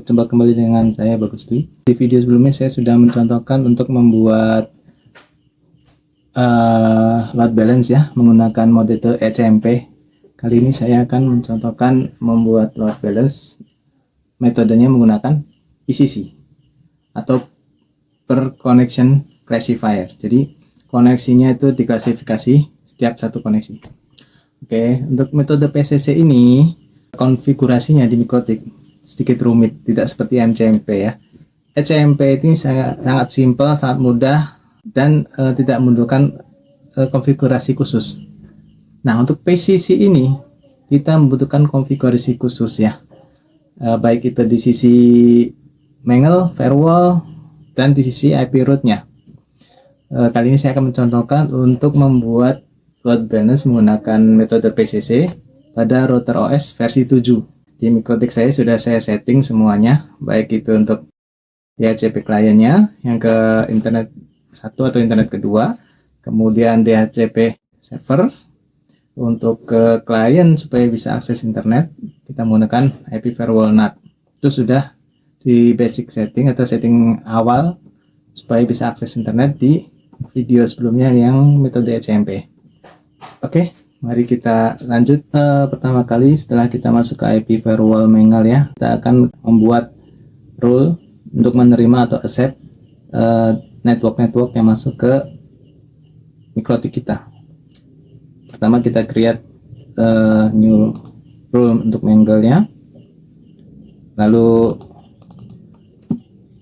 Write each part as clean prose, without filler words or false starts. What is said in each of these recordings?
Berjumpa kembali dengan saya Bagus Dwi. Di video sebelumnya saya sudah mencontohkan untuk membuat load balance ya menggunakan metode ECMP. Kali ini saya akan mencontohkan membuat load balance metodenya menggunakan PCC atau per connection classifier. Jadi koneksinya itu diklasifikasi setiap satu koneksi. Oke, untuk metode PCC ini konfigurasinya di Mikrotik sedikit rumit, tidak seperti ECMP ya. ECMP ini sangat simpel, sangat mudah, dan tidak membutuhkan konfigurasi khusus. Nah, untuk PCC ini kita membutuhkan konfigurasi khusus ya, baik itu di sisi mangle, firewall, dan di sisi IP route-nya. Kali ini saya akan mencontohkan untuk membuat load balance menggunakan metode PCC pada router OS versi 7. Di Mikrotik saya sudah saya setting semuanya, baik itu untuk DHCP kliennya yang ke internet 1 atau internet kedua, kemudian DHCP server untuk ke klien supaya bisa akses internet, kita menggunakan IP firewall NAT. Itu sudah di basic setting atau setting awal supaya bisa akses internet di video sebelumnya yang metode ECMP. Oke, mari kita lanjut. Pertama kali setelah kita masuk ke IP firewall mangle ya, kita akan membuat rule untuk menerima atau accept network yang masuk ke Mikrotik kita. Pertama kita create new rule untuk mangle-nya, lalu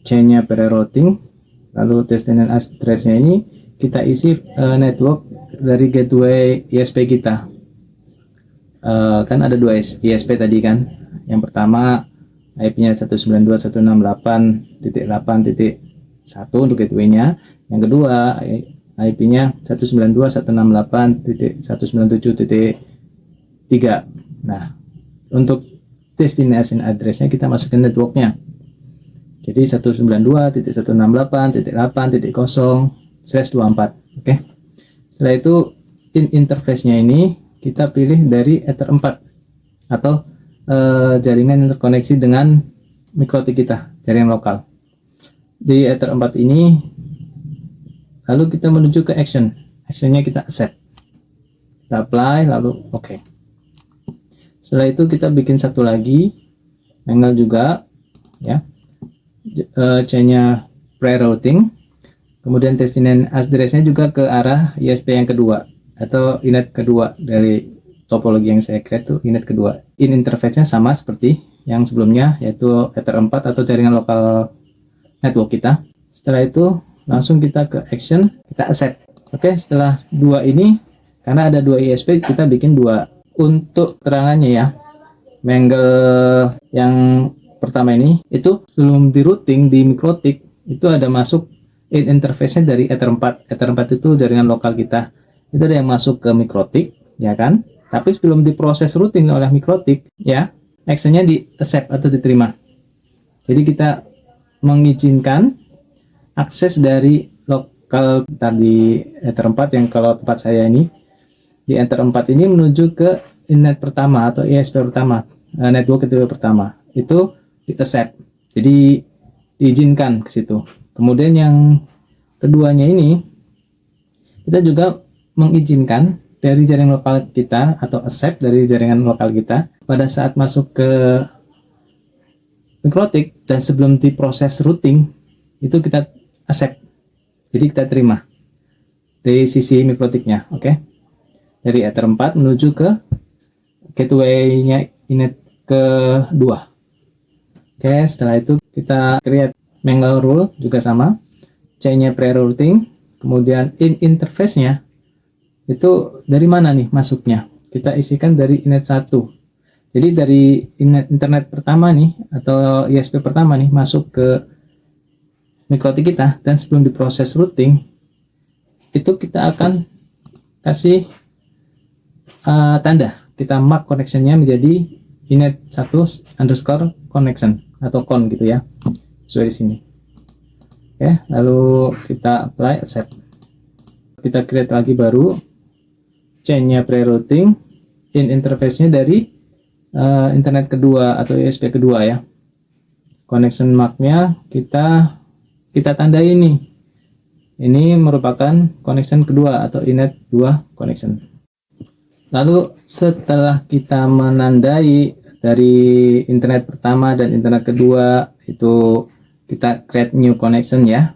chain-nya pre-routing, lalu destination address-nya ini kita isi network dari gateway ISP kita. Kan ada dua ISP tadi kan. Yang pertama IP-nya 192.168.8.1 untuk gateway-nya. Yang kedua IP-nya 192.168.197.3. Nah, untuk destination address-nya kita masukin network-nya. Jadi 192.168.8.0/24. Oke. Setelah itu interface-nya ini kita pilih dari Ether 4 atau jaringan yang terkoneksi dengan Mikrotik kita, jaringan lokal. Di Ether 4 ini lalu kita menuju ke action. Actionnya kita accept. Kita apply lalu oke. Setelah itu kita bikin satu lagi mangle juga ya. Chain-nya pre-routing. Kemudian destination address-nya juga ke arah ISP yang kedua atau inet kedua dari topologi yang saya create itu inet kedua. In interface-nya sama seperti yang sebelumnya, yaitu Ether 4 atau jaringan lokal network kita. Setelah itu langsung kita ke action, kita accept. Oke, setelah dua ini karena ada dua ISP kita bikin dua. Untuk terangannya ya, mangle yang pertama ini itu sebelum di routing di Mikrotik itu ada masuk in interface-nya dari Ether 4. Ether 4 itu jaringan lokal kita. Itu ada yang masuk ke Mikrotik, ya kan? Tapi sebelum diproses routing oleh Mikrotik, ya, action-nya di accept atau diterima. Jadi kita mengizinkan akses dari lokal tadi Ether 4 yang kalau tempat saya ini di Ether 4 ini menuju ke internet pertama atau ISP pertama, network itu pertama. Itu di accept. Jadi diizinkan ke situ. Kemudian yang keduanya ini kita juga mengizinkan dari jaringan lokal kita atau accept dari jaringan lokal kita pada saat masuk ke Mikrotik dan sebelum diproses routing itu kita accept. Jadi kita terima dari sisi Mikrotiknya, oke? Dari Ether 4 menuju ke gateway-nya inet kedua. Oke, setelah itu kita create mangle rule juga sama, chain-nya pre-routing, kemudian in interface-nya itu dari mana nih masuknya? Kita isikan dari inet 1. Jadi dari internet pertama nih atau ISP pertama nih masuk ke Mikrotik kita, dan sebelum diproses routing itu kita akan kasih tanda, kita mark connection-nya menjadi inet 1_connection atau con gitu ya, sesuai di sini. Oke, lalu kita apply accept. Kita create lagi baru chain-nya pre-routing, in interface-nya dari internet kedua atau ISP kedua ya. connection marknya kita tandai ini merupakan connection kedua atau inet 2 connection. Lalu setelah kita menandai dari internet pertama dan internet kedua, itu kita create new connection ya.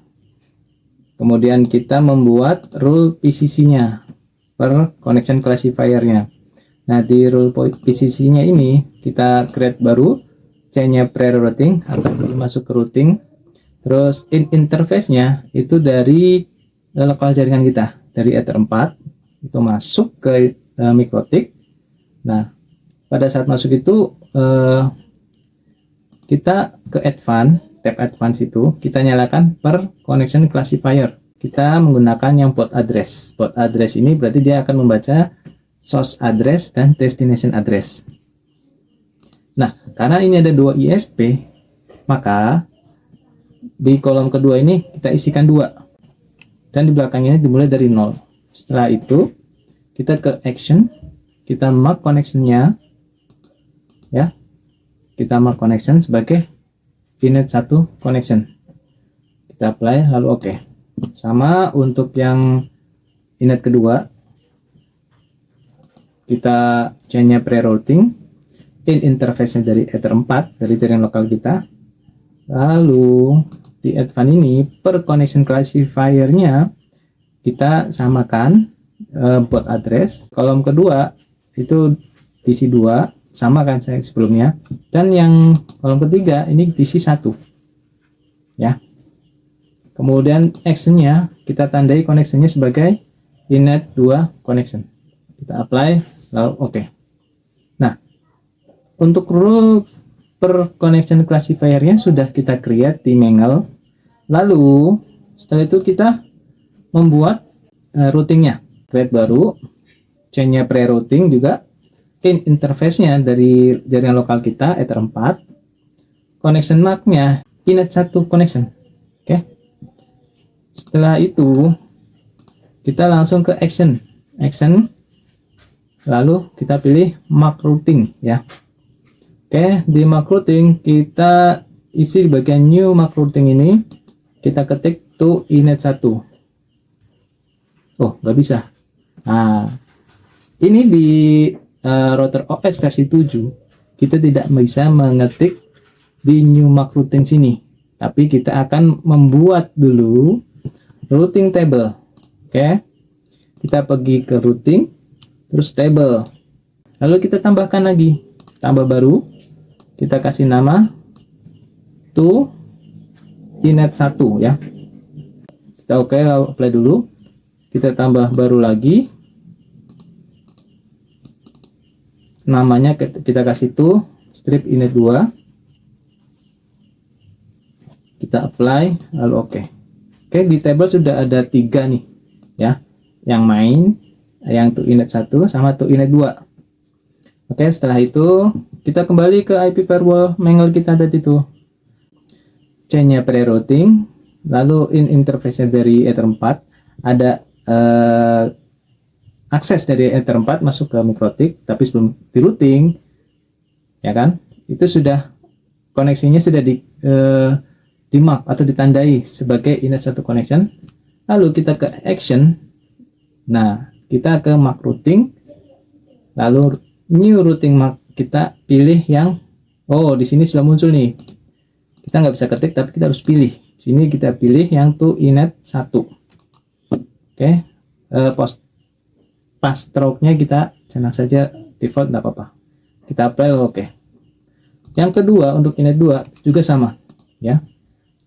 Kemudian kita membuat rule PCC-nya per connection classifier-nya. Nah, di rule PCC-nya ini kita create baru chain-nya pre-routing akan masuk ke routing. Terus interface-nya itu dari lokal jaringan kita, dari Ether 4 itu masuk ke MikroTik. Nah, pada saat masuk itu kita ke tab advance itu kita nyalakan per connection classifier. Kita menggunakan yang port address. Port address ini berarti dia akan membaca source address dan destination address. Nah, karena ini ada 2 ISP, maka di kolom kedua ini kita isikan 2 dan di belakangnya dimulai dari 0. Setelah itu kita ke action, kita mark connection-nya ya, kita mark connection sebagai inet 1 connection, kita apply lalu oke. Sama untuk yang inet kedua, kita chain-nya pre-routing, interface-nya dari Ether 4 dari jaringan lokal kita. Lalu di advance ini per connection classifier-nya kita samakan port address. Kolom kedua itu diisi 2, sama kan saya sebelumnya. Dan yang kolom ketiga ini diisi 1 ya. Kemudian action-nya kita tandai connection-nya sebagai inet 2 connection. Kita apply lalu oke. Nah, untuk rule per connection classifier-nya sudah kita create di Mangle. Lalu setelah itu kita membuat routing-nya, create baru, chain-nya pre-routing juga, interface-nya dari jaringan lokal kita Ether 4, connection mark-nya inet 1 connection. Oke. Setelah itu kita langsung ke action, lalu kita pilih mark routing ya. Oke, di mark routing kita isi di bagian new mark routing ini, kita ketik to inet 1. Oh, nggak bisa. Nah, ini di router OS versi 7 kita tidak bisa mengetik di new mark routing sini, tapi kita akan membuat dulu routing table. Oke, kita pergi ke routing, terus table, lalu kita tambahkan lagi, tambah baru, kita kasih nama to inet 1 ya. Kita oke, lalu apply dulu, kita tambah baru lagi, namanya kita kasih to strip inet 2, kita apply lalu oke. Oke, di table sudah ada 3 nih ya, yang main, yang to inet 1 sama to inet 2. Oke, setelah itu kita kembali ke IP firewall Mangle kita tadi tuh, chain-nya pre-routing, lalu interface dari Ether 4 ada akses dari Ether 4 masuk ke MikroTik, tapi sebelum di routing ya kan, itu sudah koneksinya sudah di mark atau ditandai sebagai inet 1 connection. Lalu kita ke action, nah kita ke mark routing, lalu new routing mark, kita pilih yang di sini sudah muncul nih, kita nggak bisa ketik tapi kita harus pilih sini, kita pilih yang to inet 1. Oke, pas stroke-nya kita senang saja default, nggak apa-apa, kita apply oke. Yang kedua untuk inet 2 juga sama ya,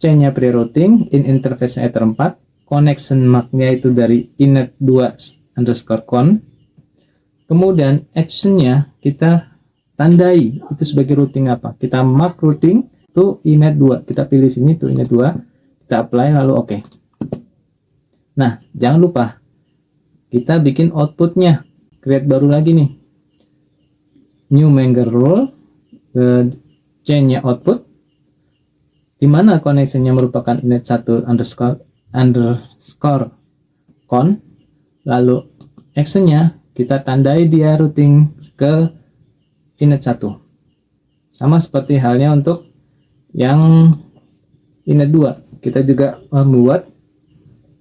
chain-nya pre-routing, interface Ether 4, connection mark-nya itu dari inet 2_con, kemudian action-nya kita tandai itu sebagai routing apa, kita mark routing to inet 2, kita pilih sini to inet 2, kita apply lalu oke. Nah, jangan lupa kita bikin outputnya, create baru lagi nih, new Mangle rule, chain-nya output, dimana connection-nya merupakan inet 1_con, lalu action-nya kita tandai dia routing ke inet 1, sama seperti halnya untuk yang inet 2. Kita juga membuat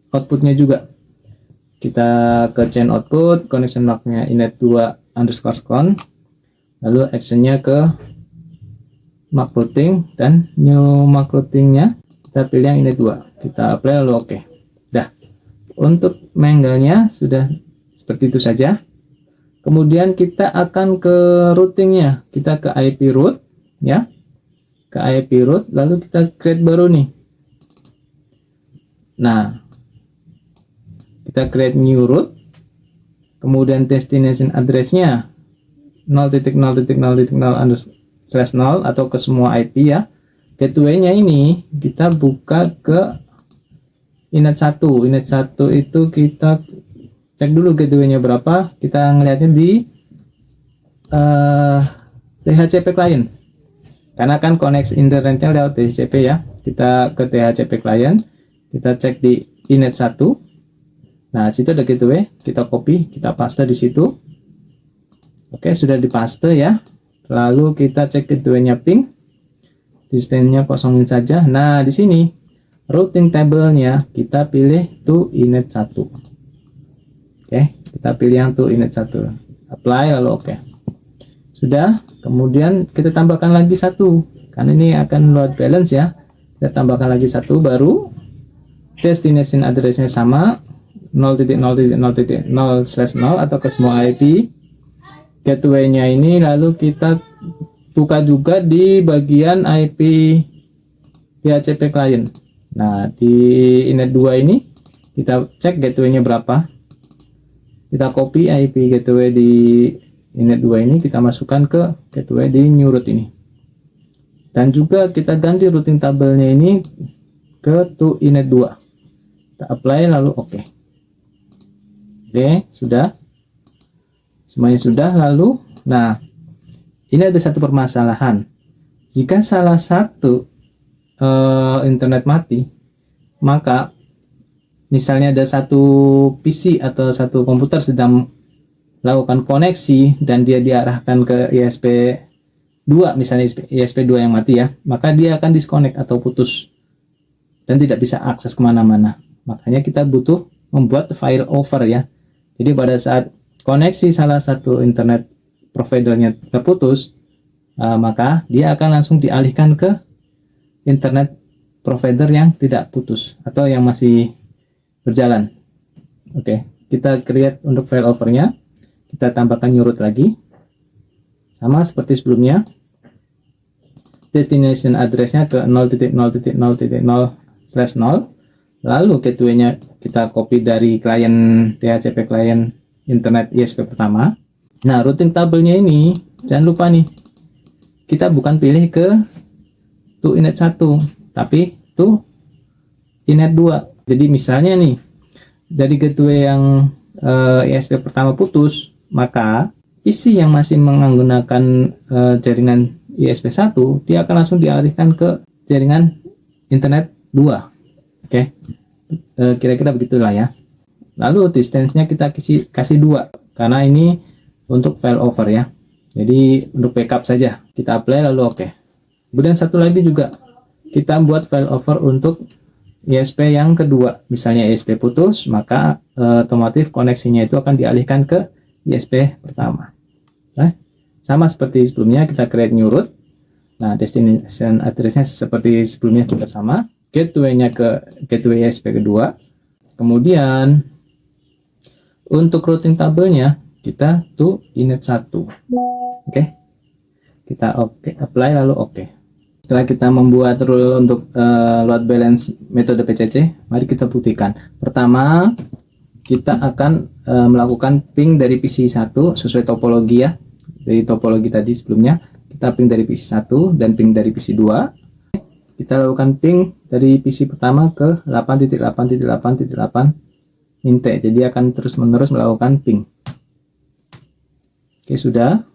outputnya juga. Kita ke chain output, connection marknya inet 2 underscore con, lalu actionnya ke mark routing, dan new mark routingnya kita pilih yang inet 2. Kita apply lalu oke. Dah. Untuk mangle-nya sudah seperti itu saja. Kemudian kita akan ke routingnya. Kita ke IP root ya. Ke IP root, lalu kita create baru nih. Nah, kita create new root, kemudian destination address-nya 0.0.0.0/0 atau ke semua IP ya. Gateway-nya ini kita buka ke inet 1. Inet 1 itu kita cek dulu gateway-nya berapa. Kita ngelihatnya di DHCP client. Karena kan koneksi internetnya lewat DHCP ya. Kita ke DHCP client, kita cek di inet 1. Nah, situ ada gateway, kita copy, kita paste di situ. Oke, sudah dipaste ya. Lalu kita cek gateway-nya ping. Distance-nya kosongin saja. Nah, di sini routing table-nya kita pilih to inet 1. Oke, kita pilih yang to inet 1. Apply lalu oke. Sudah, kemudian kita tambahkan lagi 1. Karena ini akan load balance ya. Kita tambahkan lagi 1 baru. Destination address-nya sama 0.0.0.0/0 atau ke semua IP. Gateway-nya ini lalu kita buka juga di bagian IP DHCP client. Nah, di inet 2 ini kita cek gateway-nya berapa. Kita copy IP gateway di inet 2 ini, kita masukkan ke gateway di new root ini. Dan juga kita ganti routing tabelnya ini ke to inet 2. Kita apply lalu oke. Oke, sudah. Semuanya sudah. Lalu, nah, ini ada satu permasalahan. Jika salah satu internet mati, maka misalnya ada satu PC atau satu komputer sedang melakukan koneksi dan dia diarahkan ke ISP2, misalnya ISP2 yang mati ya, maka dia akan disconnect atau putus dan tidak bisa akses kemana-mana. Makanya kita butuh membuat failover ya. Jadi pada saat koneksi salah satu internet providernya terputus, maka dia akan langsung dialihkan ke internet provider yang tidak putus atau yang masih berjalan. Oke, kita create untuk failovernya. Kita tambahkan new root lagi. Sama seperti sebelumnya. Destination address-nya ke 0.0.0.0/0. Lalu gateway-nya kita copy dari klien DHCP client internet ISP pertama. Nah, routing tabelnya ini jangan lupa nih, kita bukan pilih ke to inet 1, tapi to inet 2. Jadi misalnya nih, dari gateway yang ISP pertama putus, maka PC yang masih menggunakan jaringan ISP 1, dia akan langsung dialihkan ke jaringan internet 2. Oke, kira-kira begitulah ya. Lalu distance-nya kita kasih 2, karena ini untuk failover ya. Jadi untuk backup saja. Kita apply lalu oke. Kemudian satu lagi juga, kita buat failover untuk ISP yang kedua. Misalnya ISP putus, maka otomatis koneksinya itu akan dialihkan ke ISP pertama. Nah, sama seperti sebelumnya, kita create new root. Nah, destination address-nya seperti sebelumnya juga sama. Gateway-nya ke gateway ISP kedua. Kemudian untuk routing tabelnya kita to inet 1. Oke. Kita apply lalu oke. Setelah kita membuat rule untuk load balance metode PCC, mari kita buktikan. Pertama, kita akan melakukan ping dari PC 1 sesuai topologi ya. Dari topologi tadi sebelumnya, kita ping dari PC 1 dan ping dari PC 2. Kita lakukan ping dari PC pertama ke 8.8.8.8 int. Jadi akan terus-menerus melakukan ping. Oke, sudah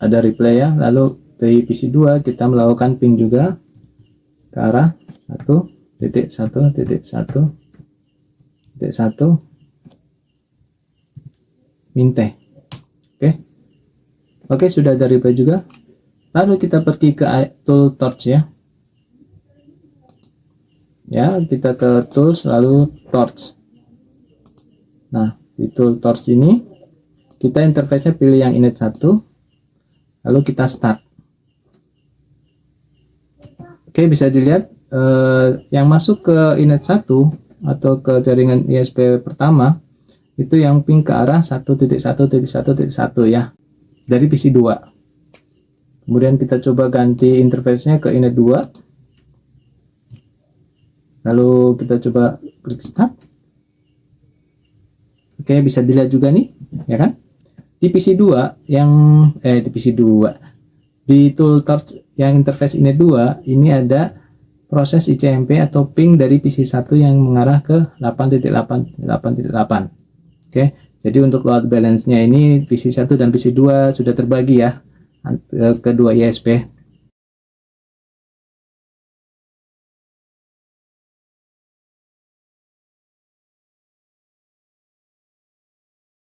ada replay ya. Lalu dari PC 2 kita melakukan ping juga ke arah 1.1.1.1 int. Oke, sudah ada replay juga. Lalu kita pergi ke tool torch ya. Ya, kita ke tools lalu torch. Nah, di tool torch ini kita interface-nya pilih yang init 1, lalu kita start. Oke, bisa dilihat yang masuk ke init 1 atau ke jaringan ISP pertama itu yang ping ke arah 1.1.1.1 ya, dari PC 2. Kemudian kita coba ganti interface-nya ke init 2. Lalu kita coba klik start. Oke, bisa dilihat juga nih, ya kan? Di PC 2 yang di PC 2 di tool torch yang interface init 2 ini ada proses ICMP atau ping dari PC 1 yang mengarah ke 8.8.8.8. Oke, jadi untuk load balance-nya ini PC 1 dan PC 2 sudah terbagi ya, kedua ISP.